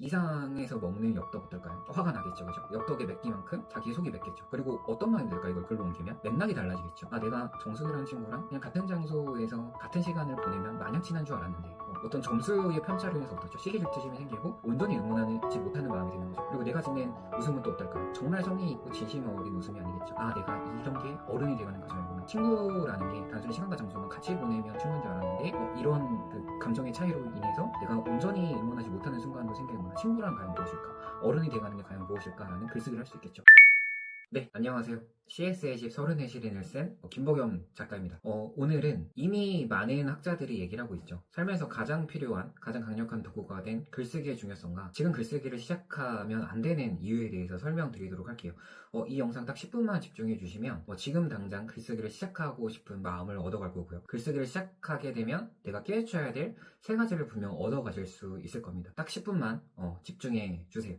이상해서 먹는 엽떡 어떨까요? 화가 나겠죠, 그죠? 엽떡의 맵기만큼 자기 속이 맵겠죠. 그리고 어떤 마음이 들까 이걸 글로 옮기면? 맥락이 달라지겠죠. 아, 내가 정순이라는 친구랑 그냥 같은 장소에서 같은 시간을 보내면 마냥 친한 줄 알았는데 어떤 점수의 편차로 인해서 어떻죠? 시기 질투심이 생기고 온전히 응원하지 못하는 마음이 드는 거죠. 그리고 내가 짓는 웃음은 또 어떨까요? 정말 성의 있고 진심 어린 웃음이 아니겠죠. 아, 내가 이런 게 어른이 돼가는 과정이구나. 친구라는 게 단순히 시간과 장소만 같이 보내면 충분한 줄 알았는데 이런 그 감정의 차이로 인해서 내가 온전히 응원하지 못하는 순간도 생기는구나. 친구란 과연 무엇일까? 어른이 돼가는 게 과연 무엇일까라는 글쓰기를 할 수 있겠죠. 네, 안녕하세요. CS의 집 34 시린을 쓴 김복겸 작가입니다. 오늘은 이미 많은 학자들이 얘기를 하고 있죠. 삶에서 가장 필요한, 가장 강력한 도구가 된 글쓰기의 중요성과 지금 글쓰기를 시작하면 안 되는 이유에 대해서 설명드리도록 할게요. 이 영상 딱 10분만 집중해 주시면 지금 당장 글쓰기를 시작하고 싶은 마음을 얻어갈 거고요. 글쓰기를 시작하게 되면 내가 깨우쳐야 될 3가지를 분명 얻어가실 수 있을 겁니다. 딱 10분만 집중해 주세요.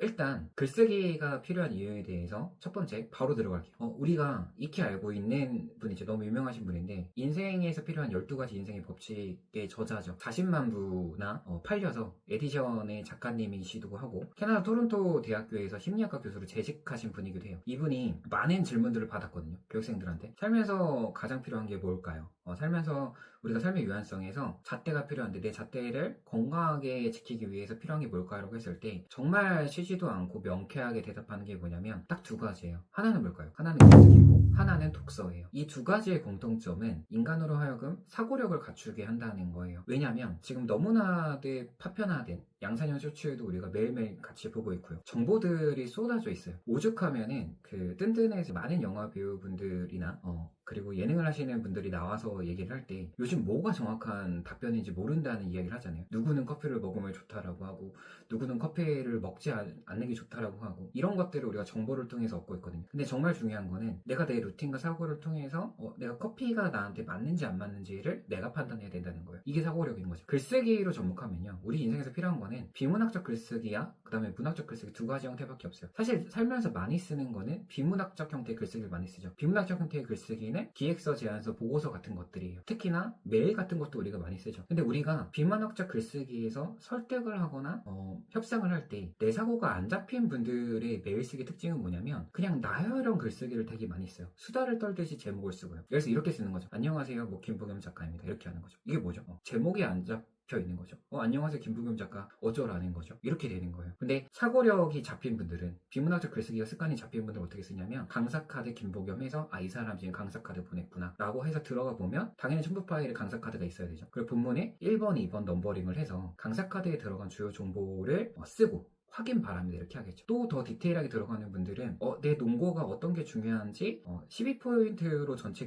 일단 글쓰기가 필요한 이유에 대해서 첫 번째 바로 들어갈게요. 우리가 익히 알고 있는 분이죠. 너무 유명하신 분인데 인생에서 필요한 12가지 인생의 법칙의 저자죠. 40만 부나 팔려서 에디션의 작가님이시기도 하고 캐나다 토론토 대학교에서 심리학과 교수로 재직하신 분이기도 해요. 이분이 많은 질문들을 받았거든요. 교육생들한테. 삶에서 가장 필요한 게 뭘까요? 살면서 우리가 삶의 유연성에서 잣대가 필요한데 내 잣대를 건강하게 지키기 위해서 필요한 게 뭘까요? 라고 했을 때 정말 쉬지도 않고 명쾌하게 대답하는 게 뭐냐면 딱 2가지예요. 하나는 뭘까요? 하나는 글쓰기고 하나는 독서예요. 이 2가지의 공통점은 인간으로 하여금 사고력을 갖추게 한다는 거예요. 왜냐하면 지금 너무나도 파편화된 양산형 쇼츠에도 우리가 매일매일 같이 보고 있고요. 정보들이 쏟아져 있어요. 오죽하면은 그 뜬뜬해서 많은 영화 배우분들이나 그리고 예능을 하시는 분들이 나와서 얘기를 할 때 요즘 뭐가 정확한 답변인지 모른다는 이야기를 하잖아요. 누구는 커피를 먹으면 좋다라고 하고 누구는 커피를 먹지 않는 게 좋다라고 하고 이런 것들을 우리가 정보를 통해서 얻고 있거든요. 근데 정말 중요한 거는 내가 내 루틴과 사고를 통해서 내가 커피가 나한테 맞는지 안 맞는지를 내가 판단해야 된다는 거예요. 이게 사고력인 거죠. 글쓰기로 접목하면요. 우리 인생에서 필요한 거는 비문학적 글쓰기야 그 다음에 문학적 글쓰기 2가지 형태밖에 없어요. 사실 살면서 많이 쓰는 거는 비문학적 형태의 글쓰기를 많이 쓰죠. 비문학적 형태의 글쓰기는 기획서, 제안서, 보고서 같은 것들이에요. 특히나 메일 같은 것도 우리가 많이 쓰죠. 근데 우리가 비문학적 글쓰기에서 설득을 하거나 협상을 할 때 내 사고가 안 잡힌 분들의 메일 쓰기 특징은 뭐냐면 그냥 나열형 글쓰기를 되게 많이 써요. 수다를 떨듯이 제목을 쓰고요. 그래서 이렇게 쓰는 거죠. 안녕하세요, 김복겸 작가입니다. 이렇게 하는 거죠. 이게 뭐죠? 제목이 안 잡혀 있는 거죠. 안녕하세요, 김복겸 작가 어쩌라는 거죠. 이렇게 되는 거예요. 근데 사고력이 잡힌 분들은 비문학적 글쓰기가 습관이 잡힌 분들은 어떻게 쓰냐면 강사카드 김복겸 해서 이 사람 지금 강사카드 보냈구나 라고 해서 들어가 보면 당연히 첨부 파일에 강사카드가 있어야 되죠. 그리고 본문에 1번, 2번 넘버링을 해서 강사카드에 들어간 주요 정보를 쓰고 확인 바랍니다. 이렇게 하겠죠. 또 더 디테일하게 들어가는 분들은 내 논거가 어떤 게 중요한지 12포인트로 전체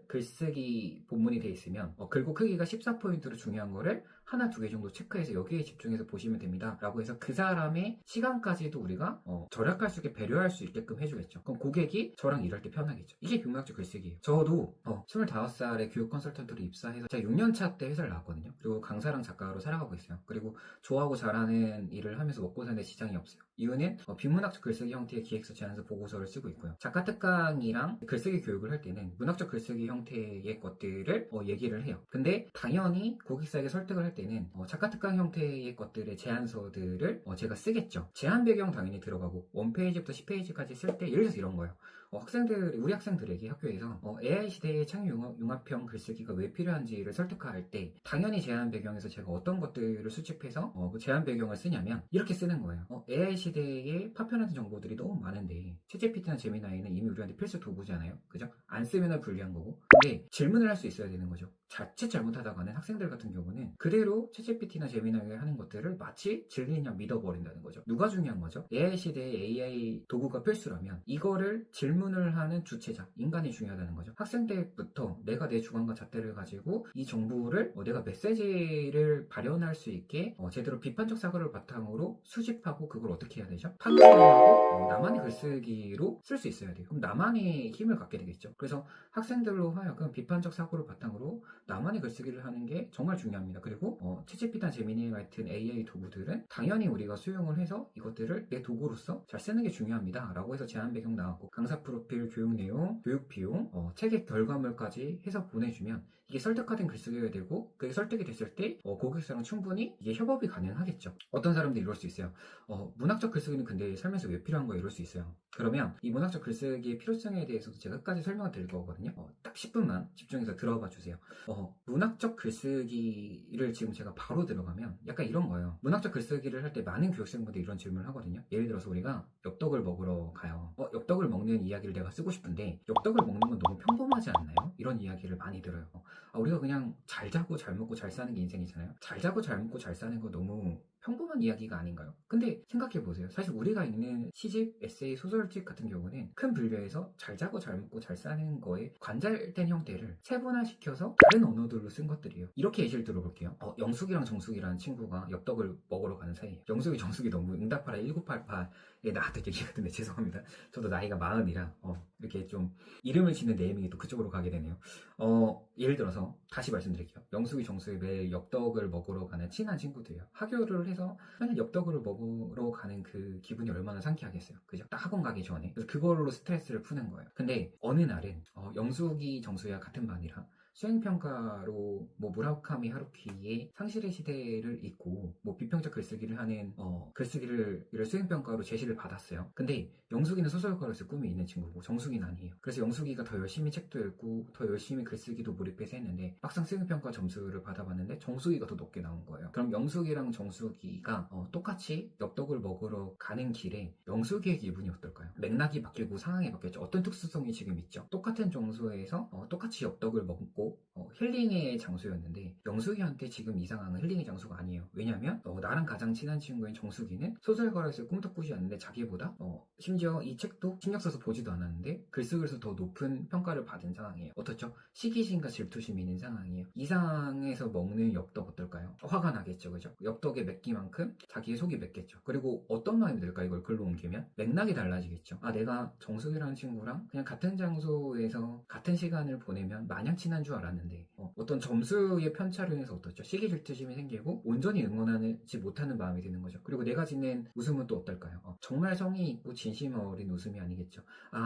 글쓰기 본문이 돼 있으면 글고 크기가 14포인트로 중요한 거를 하나, 2개 정도 체크해서 여기에 집중해서 보시면 됩니다. 라고 해서 그 사람의 시간까지도 우리가 절약할 수 있게 배려할 수 있게끔 해주겠죠. 그럼 고객이 저랑 일할 때 편하겠죠. 이게 비문학적 글쓰기예요. 저도 25살에 교육 컨설턴트로 입사해서 제가 6년차 때 회사를 나왔거든요. 그리고 강사랑 작가로 살아가고 있어요. 그리고 좋아하고 잘하는 일을 하면서 먹고 사는데 지장이 없어요. 이유는 비문학적 글쓰기 형태의 기획서, 제안서, 보고서를 쓰고 있고요. 작가 특강이랑 글쓰기 교육을 할 때는 문학적 글쓰기 형태의 것들을 얘기를 해요. 근데 당연히 고객사에게 설득을 할 때는 작가 특강 형태의 것들의 제안서들을 제가 쓰겠죠. 제안 배경 당연히 들어가고 1페이지부터 10페이지까지 쓸 때 예를 들어서 이런 거예요. 우리 학생들에게 학교에서 AI 시대의 창의 융합형 글쓰기가 왜 필요한지를 설득할 때 당연히 제안 배경에서 제가 어떤 것들을 수집해서 그 제안 배경을 쓰냐면 이렇게 쓰는 거예요. AI 시대에 파편화된 정보들이 너무 많은데 챗GPT나 제미나이는 이미 우리한테 필수 도구잖아요. 그죠? 안 쓰면 불리한 거고. 근데 질문을 할 수 있어야 되는 거죠. 자칫 잘못하다가는 학생들 같은 경우는 그대로 챗GPT나 제미나이가 하는 것들을 마치 진리냐 믿어버린다는 거죠. 누가 중요한 거죠? AI 시대에 AI 도구가 필수라면 이거를 질문을 하는 주체자, 인간이 중요하다는 거죠. 학생 때부터 내가 내 주관과 잣대를 가지고 이 정보를 내가 메시지를 발현할 수 있게 제대로 비판적 사고를 바탕으로 수집하고 그걸 어떻게 해야 되죠? 판단하고 나만의 글쓰기로 쓸 수 있어야 돼요. 그럼 나만의 힘을 갖게 되겠죠. 그래서 학생들로 하여금 비판적 사고를 바탕으로 나만의 글쓰기를 하는 게 정말 중요합니다. 그리고 그리고 챗GPT나 제미니 같은 AI 도구들은 당연히 우리가 수용을 해서 이것들을 내 도구로서 잘 쓰는 게 중요합니다 라고 해서 제안 배경 나왔고, 강사 프로필, 교육 내용, 교육 비용, 책의 결과물까지 해서 보내주면 이게 설득화된 글쓰기가 되고, 그게 설득이 됐을 때 고객사랑 충분히 이게 협업이 가능하겠죠. 어떤 사람들이 이럴 수 있어요. 문학적 글쓰기는 근데 살면서 왜 필요한 거야? 이럴 수 있어요. 그러면 이 문학적 글쓰기의 필요성에 대해서도 제가 끝까지 설명을 드릴 거거든요. 딱 10분만 집중해서 들어봐 주세요. 문학적 글쓰기를 지금 제가 바로 들어가면 약간 이런 거예요. 문학적 글쓰기를 할 때 많은 교육생분들이 이런 질문을 하거든요. 예를 들어서 우리가 엽떡을 먹으러 가요. 엽떡을 먹는 이야기를 내가 쓰고 싶은데 엽떡을 먹는 건 너무 평범하지 않나요? 이런 이야기를 많이 들어요. 우리가 그냥 잘 자고 잘 먹고 잘 사는 게 인생이잖아요. 잘 자고 잘 먹고 잘 사는 거 너무 평범한 이야기가 아닌가요? 근데 생각해보세요. 사실 우리가 읽는 시집, 에세이, 소설집 같은 경우는 큰 분류에서 잘 자고 잘 먹고 잘 사는 거에 관찰된 형태를 세분화시켜서 다른 언어들로 쓴 것들이에요. 이렇게 예시를 들어볼게요. 영숙이랑 정숙이라는 친구가 엽떡을 먹으러 가는 사이에요. 영숙이 정숙이 너무 응답하라 1988에 나왔던 얘기거든요. 죄송합니다. 저도 나이가 40이라 이렇게 좀 이름을 짓는 네이밍이 또 그쪽으로 가게 되네요. 예를 들어서 다시 말씀드릴게요. 영숙이 정숙이 매일 엽떡을 먹으러 가는 친한 친구들이에요. 학교를 해서 맨날 엽떡을 먹으러 가는 그 기분이 얼마나 상쾌하겠어요. 그죠? 딱 학원 가기 전에. 그래서 그걸로 스트레스를 푸는 거예요. 근데 어느 날은 영숙이 정숙이와 같은 반이라 수행평가로 무라카미 하루키의 상실의 시대를 읽고 비평적 글쓰기를 하는 글쓰기를 수행평가로 제시를 받았어요. 근데 영숙이는 소설가로 쓸 꿈이 있는 친구고 정숙이는 아니에요. 그래서 영숙이가 더 열심히 책도 읽고 더 열심히 글쓰기도 몰입해서 했는데 막상 수행평가 점수를 받아봤는데 정숙이가 더 높게 나온 거예요. 그럼 영숙이랑 정숙이가 똑같이 엽떡을 먹으러 가는 길에 영숙이의 기분이 어떨까요? 맥락이 바뀌고 상황이 바뀌었죠. 어떤 특수성이 지금 있죠. 똑같은 장소에서 똑같이 엽떡을 먹고 힐링의 장소였는데 영숙이한테 지금 이 상황은 힐링의 장소가 아니에요. 왜냐면 나랑 가장 친한 친구인 정숙이는 소설가로서 꿈도 꾸지 않는데 자기보다 심지어 이 책도 신경 써서 보지도 않았는데 글쓰기에서 더 높은 평가를 받은 상황이에요. 어떻죠? 시기심과 질투심이 있는 상황이에요. 이 상황에서 먹는 엽떡 어떨까요? 화가 나겠죠, 그죠? 엽떡에 맵기만큼 자기의 속이 맵겠죠. 그리고 어떤 마음이 들까 이걸 글로 옮기면 맥락이 달라지겠죠. 내가 정숙이라는 친구랑 그냥 같은 장소에서 같은 시간을 보내면 마냥 친한 줄 알았는데 어떤 점수의 편차로 인해서 어떻죠? 시기 질투심이 생기고 온전히 응원하지 못하는 마음이 드는 거죠. 그리고 내가 짓는 웃음은 또 어떨까요? 정말 성의 있고 진심 어린 웃음이 아니겠죠.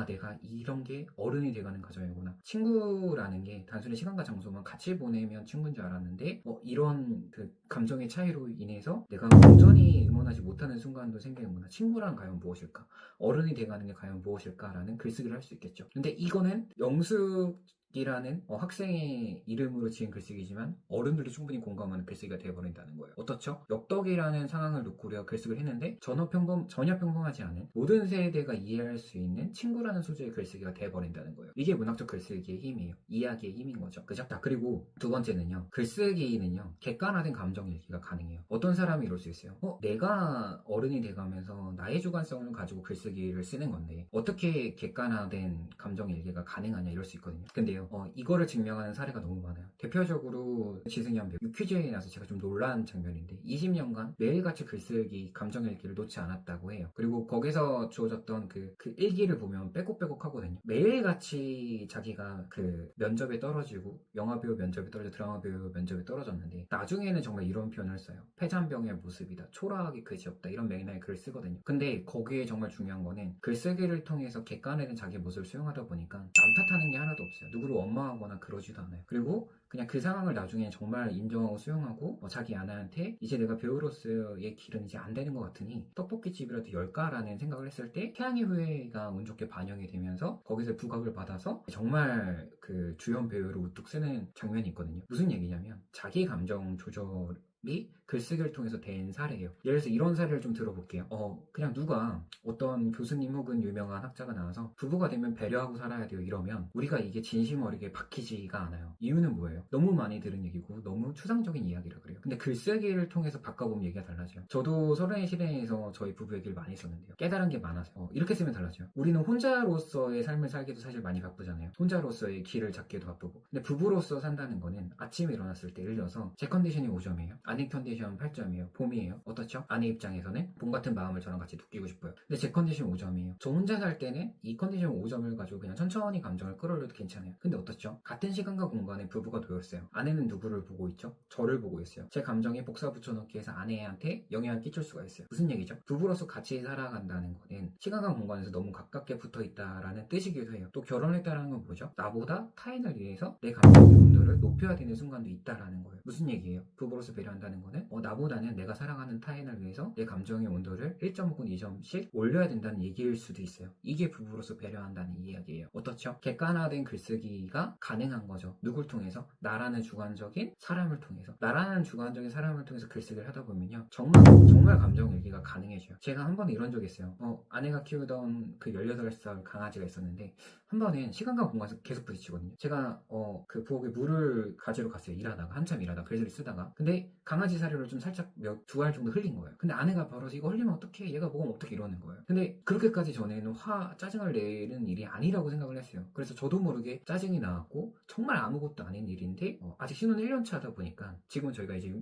내가 이런 게 어른이 돼가는 과정이구나. 친구라는 게 단순히 시간과 장소만 같이 보내면 친구인 줄 알았는데 이런 그 감정의 차이로 인해서 내가 온전히 응원하지 못하는 순간도 생기는구나. 친구란 과연 무엇일까? 어른이 돼가는 게 과연 무엇일까라는 글쓰기를 할 수 있겠죠. 근데 이거는 영숙이라는 학생의 이름으로 지은 글쓰기지만 어른들이 충분히 공감하는 글쓰기가 되어버린다는 거예요. 어떻죠? 엽떡이라는 상황을 놓고 우리가 글쓰기를 했는데 전혀 평범하지 않은 모든 세대가 이해할 수 있는 친구라는 소재의 글쓰기가 되어버린다는 거예요. 이게 문학적 글쓰기의 힘이에요. 이야기의 힘인 거죠. 그죠? 자, 그리고 두 번째는요. 글쓰기는요. 객관화된 감정 일기가 가능해요. 어떤 사람이 이럴 수 있어요. 내가 어른이 돼가면서 나의 주관성을 가지고 글쓰기를 쓰는 건데 어떻게 객관화된 감정 일기가 가능하냐 이럴 수 있거든요. 근데요. 이거를 증명하는 사례가 너무 많아요. 대표적으로 지승현 배우 유퀴즈에 나서 제가 좀 놀란 장면인데 20년간 매일같이 글쓰기 감정일기를 놓지 않았다고 해요. 그리고 거기서 주어졌던 그 일기를 보면 빼곡빼곡 하거든요. 매일같이 자기가 그 면접에 떨어지고 영화배우 면접에 떨어져 드라마배우 면접에 떨어졌는데 나중에는 정말 이런 표현을 써요. 패잔병의 모습이다. 초라하기 그지없다. 이런 맥락의 글을 쓰거든요. 근데 거기에 정말 중요한 거는 글쓰기를 통해서 객관화된 자기 모습을 수용하다 보니까 남 탓하는 게 하나도 없어요. 누구를 원망하거나 그러지도 않아요. 그리고 그냥 그 상황을 나중에 정말 인정하고 수용하고 자기 아내한테 이제 내가 배우로서의 길은 이제 안 되는 것 같으니 떡볶이집이라도 열까라는 생각을 했을 때 태양의 후예가 운 좋게 반영이 되면서 거기서 부각을 받아서 정말 그 주연 배우로 우뚝 쓰는 장면이 있거든요. 무슨 얘기냐면 자기 감정 조절이 글쓰기를 통해서 된 사례예요. 예를 들어서 이런 사례를 좀 들어볼게요. 그냥 누가 어떤 교수님 혹은 유명한 학자가 나와서 부부가 되면 배려하고 살아야 돼요 이러면 우리가 이게 진심 어리게 박히지가 않아요. 이유는 뭐예요? 너무 많이 들은 얘기고 너무 추상적인 이야기라 그래요. 근데 글쓰기를 통해서 바꿔보면 얘기가 달라져요. 저도 서른의 시대에서 저희 부부 얘기를 많이 썼는데요. 깨달은 게 많아서 이렇게 쓰면 달라져요. 우리는 혼자로서의 삶을 살기도 사실 많이 바쁘잖아요. 혼자로서의 길을 찾기도 바쁘고 근데 부부로서 산다는 거는 아침에 일어났을 때 예를 들어서 제 컨디션이 5점이에요. 아내 컨디션이 컨디션 8점이에요. 봄이에요. 어떻죠? 아내 입장에서는 봄 같은 마음을 저랑 같이 느끼고 싶어요. 근데 제 컨디션 5점이에요. 저 혼자 살 때는 이 컨디션 5점을 가지고 그냥 천천히 감정을 끌어올려도 괜찮아요. 근데 어떻죠? 같은 시간과 공간에 부부가 놓였어요. 아내는 누구를 보고 있죠? 저를 보고 있어요. 제 감정에 복사 붙여넣기 해서 아내한테 영향을 끼칠 수가 있어요. 무슨 얘기죠? 부부로서 같이 살아간다는 거는 시간과 공간에서 너무 가깝게 붙어 있다라는 뜻이기도 해요. 또 결혼했다는 건 뭐죠? 나보다 타인을 위해서 내 감정의 온도를 높여야 되는 순간도 있다라는 거예요. 무슨 얘기예요? 부부로서 배려한다는 거는 나보다는 내가 사랑하는 타인을 위해서 내 감정의 온도를 1점 혹은 2점씩 올려야 된다는 얘기일 수도 있어요. 이게 부부로서 배려한다는 이야기예요. 어떻죠? 객관화된 글쓰기가 가능한 거죠. 누굴 통해서? 나라는 주관적인 사람을 통해서. 나라는 주관적인 사람을 통해서 글쓰기를 하다 보면요. 정말 감정 일기가 가능해져요. 제가 한 번은 이런 적이 있어요. 아내가 키우던 그 18살 강아지가 있었는데 한 번은 시간과 공간에서 계속 부딪히거든요. 제가 그 부엌에 물을 가지러 갔어요. 일하다가 한참 일하다가 글쓰기를 쓰다가 근데 강아지 사료를 좀 살짝 두 알 정도 흘린 거예요. 근데 아내가 바로 이거 흘리면 어떡해 얘가 먹으면 어떡해 이러는 거예요. 근데 그렇게까지 전에는 짜증을 내는 일이 아니라고 생각을 했어요. 그래서 저도 모르게 짜증이 나왔고 정말 아무것도 아닌 일인데 아직 신혼 1년 차다 보니까 지금은 저희가 이제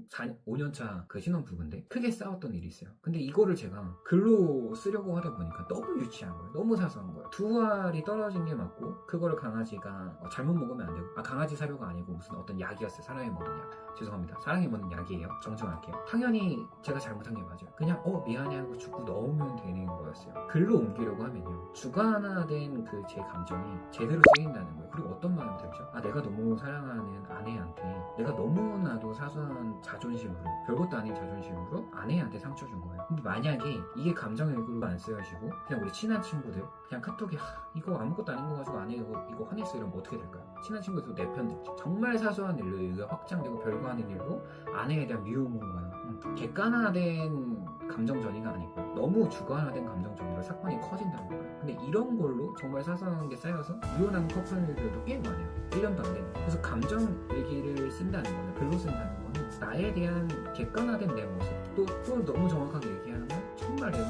5년 차 그 신혼부부인데 크게 싸웠던 일이 있어요. 근데 이거를 제가 글로 쓰려고 하다 보니까 너무 유치한 거예요. 너무 사소한 거예요. 두 알이 떨어진 게 맞고 그거를 강아지가 잘못 먹으면 안 되고 강아지 사료가 아니고 무슨 어떤 약이었어요. 사람이 먹는 약. 죄송합니다. 사랑이 먹는 약이에요. 정정할게요. 당연히 제가 잘못한 게 맞아요. 그냥 미안해 하고 죽고 넣으면 되는 거였어요. 글로 옮기려고 하면요. 주관화된 그 제 감정이 제대로 쓰인다는 거예요. 그리고 어떤 마음이 들죠? 내가 너무 사랑하는 아내한테 내가 너무나도 사소한 자존심으로 별것도 아닌 자존심으로 아내한테 상처 준 거예요. 근데 만약에 이게 감정일구로 안 쓰여지고 그냥 우리 친한 친구들 그냥 카톡에 이거 아무것도 아닌 거 가지고 아내 이거 화냈어 이러면 어떻게 될까요? 친한 친구도 내 편 듣죠. 정말 사소한 일로 이게 확장되고 별거 아닌 일로 아내에 대한 미움으로 가요. 객관화된 감정 전이가 아니고 너무 주관화된 감정 전으로 사건이 커진다는 거예요. 근데 이런 걸로 정말 사소한 게 쌓여서 이혼한 커플들도 꽤 많아요. 1년도 안 되는. 그래서 감정 일기를 쓴다는 거는 글로 쓴다는 거는 나에 대한 객관화된 내 모습 또 너무 정확하게 얘기하면 정말 내가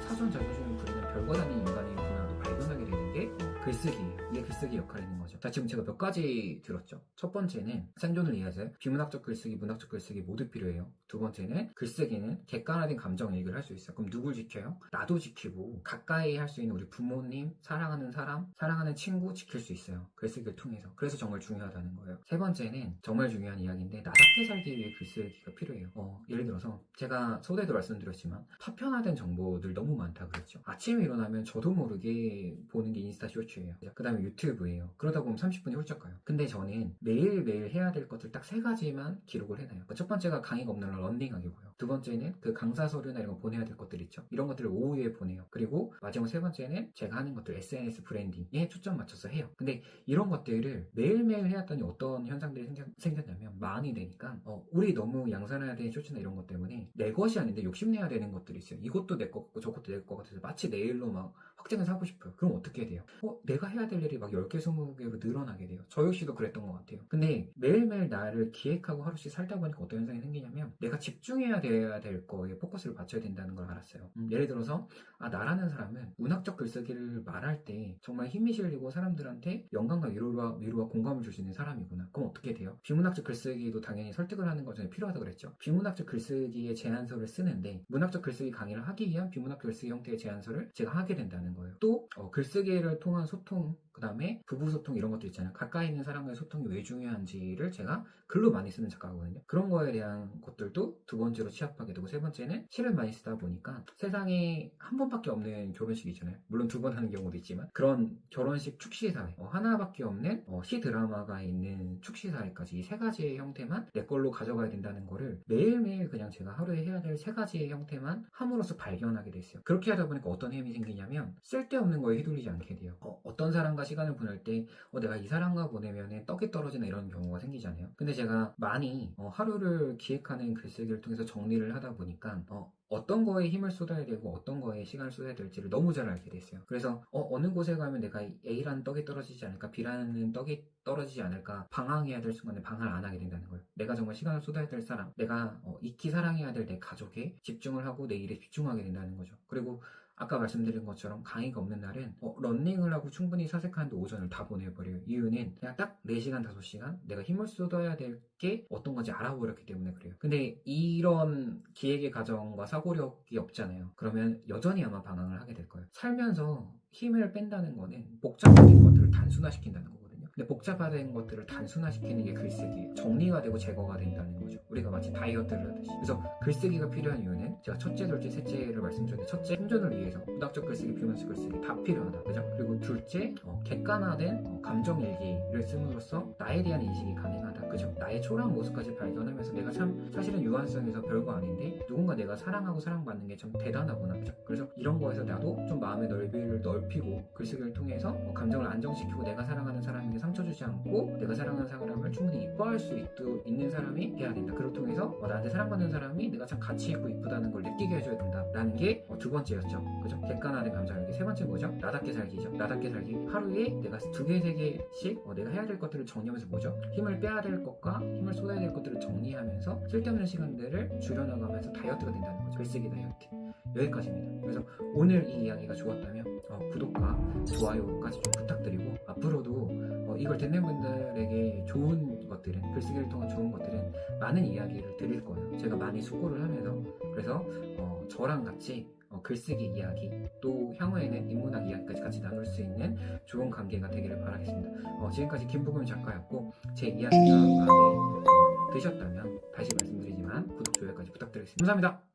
사소한 자존심을 부리는 별것 아닌 인간이구나도 발견하게 되는 게 글쓰기예요. 이게 글쓰기 역할이 있는 거죠. 자, 지금 제가 몇 가지 들었죠. 첫 번째는 생존을 위해서 비문학적 글쓰기, 문학적 글쓰기 모두 필요해요. 두 번째는 글쓰기는 객관화된 감정 얘기를 할 수 있어요. 그럼 누굴 지켜요? 나도 지키고 가까이 할 수 있는 우리 부모님, 사랑하는 사람, 사랑하는 친구 지킬 수 있어요. 글쓰기를 통해서. 그래서 정말 중요하다는 거예요. 세 번째는 정말 중요한 이야기인데 나답게 살기 위해 글쓰기가 필요해요. 예를 들어서 제가 서두에도 말씀드렸지만 파편화된 정보들 너무 많다 그랬죠. 아침에 일어나면 저도 모르게 보는 게 인스타 쇼츠예요. 그 다음에 유튜브예요. 그러다 보면 30분이 훌쩍 가요. 근데 저는 매일매일 해야 될 것들 딱 3가지만 기록을 해놔요. 첫 번째가 강의가 없는 날 런닝하기고요. 두 번째는 그 강사 서류나 이런 거 보내야 될 것들 있죠. 이런 것들을 오후에 보내요. 그리고 마지막 세 번째는 제가 하는 것들 SNS 브랜딩에 초점 맞춰서 해요. 근데 이런 것들을 매일매일 해왔더니 어떤 현상들이 생겼냐면 많이 되니까 우리 너무 양산해야 되는 쇼츠나 이런 것 때문에 내 것이 아닌데 욕심내야 되는 것들이 있어요. 이것도 내 거 같고 저것도 내 거 같아서 마치 내 일로 막 확증을 사고 싶어요. 그럼 어떻게 돼요? 내가 해야 될 일이 막 10개, 20개로 늘어나게 돼요. 저 역시도 그랬던 것 같아요. 근데 매일매일 나를 기획하고 하루씩 살다 보니까 어떤 현상이 생기냐면 내가 집중해야 될 거에 포커스를 맞춰야 된다는 걸 알았어요. 예를 들어서 나라는 사람은 문학적 글쓰기를 말할 때 정말 힘이 실리고 사람들한테 영감과 위로와 공감을 줄 수 있는 사람이구나. 그럼 어떻게 돼요? 비문학적 글쓰기도 당연히 설득을 하는 과정이 필요하다고 그랬죠. 비문학적 글쓰기의 제안서를 쓰는데 문학적 글쓰기 강의를 하기 위한 비문학적 글쓰기 형태의 제안서를 제가 하게 된다는 거예요. 또 글쓰기를 통한 소통, 그 다음에 부부소통 이런 것도 있잖아요. 가까이 있는 사람과의 소통이 왜 중요한지를 제가 글로 많이 쓰는 작가거든요. 그런 거에 대한 것들도 두 번째로 취합하게 되고 세 번째는 시를 많이 쓰다 보니까 세상에 한 번밖에 없는 결혼식이 있잖아요. 물론 2번 하는 경우도 있지만 그런 결혼식 축시사회 하나밖에 없는 시 드라마가 있는 축시사회까지 이 3가지의 형태만 내 걸로 가져가야 된다는 거를 매일매일 그냥 제가 하루에 해야 될 3가지의 형태만 함으로써 발견하게 됐어요. 그렇게 하다 보니까 어떤 힘이 생기냐면 쓸데없는 거에 휘둘리지 않게 돼요. 어떤 사람과 시간을 보낼 때 내가 이 사람과 보내면 떡이 떨어지나 이런 경우가 생기잖아요. 근데 제가 많이 하루를 기획하는 글쓰기를 통해서 정리를 하다 보니까 어떤 거에 힘을 쏟아야 되고 어떤 거에 시간을 쏟아야 될지를 너무 잘 알게 됐어요. 그래서 어느 곳에 가면 내가 A라는 떡이 떨어지지 않을까 B라는 떡이 떨어지지 않을까 방황해야 될 순간에 방황을 안 하게 된다는 거예요. 내가 정말 시간을 쏟아야 될 사람, 내가 익히 사랑해야 될 내 가족에 집중을 하고 내 일에 집중하게 된다는 거죠. 그리고 아까 말씀드린 것처럼 강의가 없는 날은 런닝을 하고 충분히 사색하는데 오전을 다 보내버려요. 이유는 그냥 딱 4시간, 5시간 내가 힘을 쏟아야 될 게 어떤 건지 알아버렸기 때문에 그래요. 근데 이런 기획의 과정과 사고력이 없잖아요. 그러면 여전히 아마 방황을 하게 될 거예요. 살면서 힘을 뺀다는 거는 복잡한 것들을 단순화시킨다는 거거든요. 근데 복잡화된 것들을 단순화시키는 게 글쓰기예요. 정리가 되고 제거가 된다는 거죠. 우리가 마치 다이어트를 하듯이. 그래서 글쓰기가 필요한 이유는 제가 첫째, 둘째, 셋째를 말씀드렸는데, 첫째, 생존을 위해서 문학적 글쓰기, 비문학적 글쓰기 다 필요하다. 그죠? 그리고 둘째, 객관화된 감정일기를 씀으로써 나에 대한 인식이 가능하다. 그죠? 나의 초라한 모습까지 발견하면서 내가 참 사실은 유한성에서 별거 아닌데 누군가 내가 사랑하고 사랑받는 게 참 대단하구나. 그죠? 그래서 이런 거에서 나도 좀 마음의 넓이를 넓히고 글쓰기를 통해서 감정을 안정시키고 내가 사랑하는 사람에게 상처 주지 않고 내가 사랑하는 사람을 충분히 이뻐할 수 있는 사람이 돼야 된다. 그걸 통해서 나한테 사랑받는 사람이 내가 참 가치 있고 이쁘다는 걸 느끼게 해줘야 된다 라는 게 두 번째였죠. 그죠? 객관화된 감정일기. 세 번째 뭐죠? 나답게 살기죠. 나답게 살기. 하루에 내가 2개, 3개씩 내가 해야 될 것들을 정리하면서 뭐죠? 힘을 빼야 될 것과 힘을 쏟아야 될 것들을 정리하면서 쓸데없는 시간들을 줄여나가면서 다이어트가 된다는 거죠. 글쓰기 다이어트. 여기까지입니다. 그래서 오늘 이 이야기가 좋았다면 구독과 좋아요까지 좀 부탁드리고, 앞으로도 이걸 듣는 분들에게 좋은 것들은, 글쓰기를 통한 좋은 것들은 많은 이야기를 드릴 거예요. 제가 많이 수고를 하면서. 그래서 저랑 같이 글쓰기 이야기, 또 향후에는 인문학 이야기까지 같이 나눌 수 있는 좋은 관계가 되기를 바라겠습니다. 지금까지 김부겸 작가였고, 제 이야기가 마음에 드셨다면 다시 말씀드리지만 구독, 좋아요까지 부탁드리겠습니다. 감사합니다.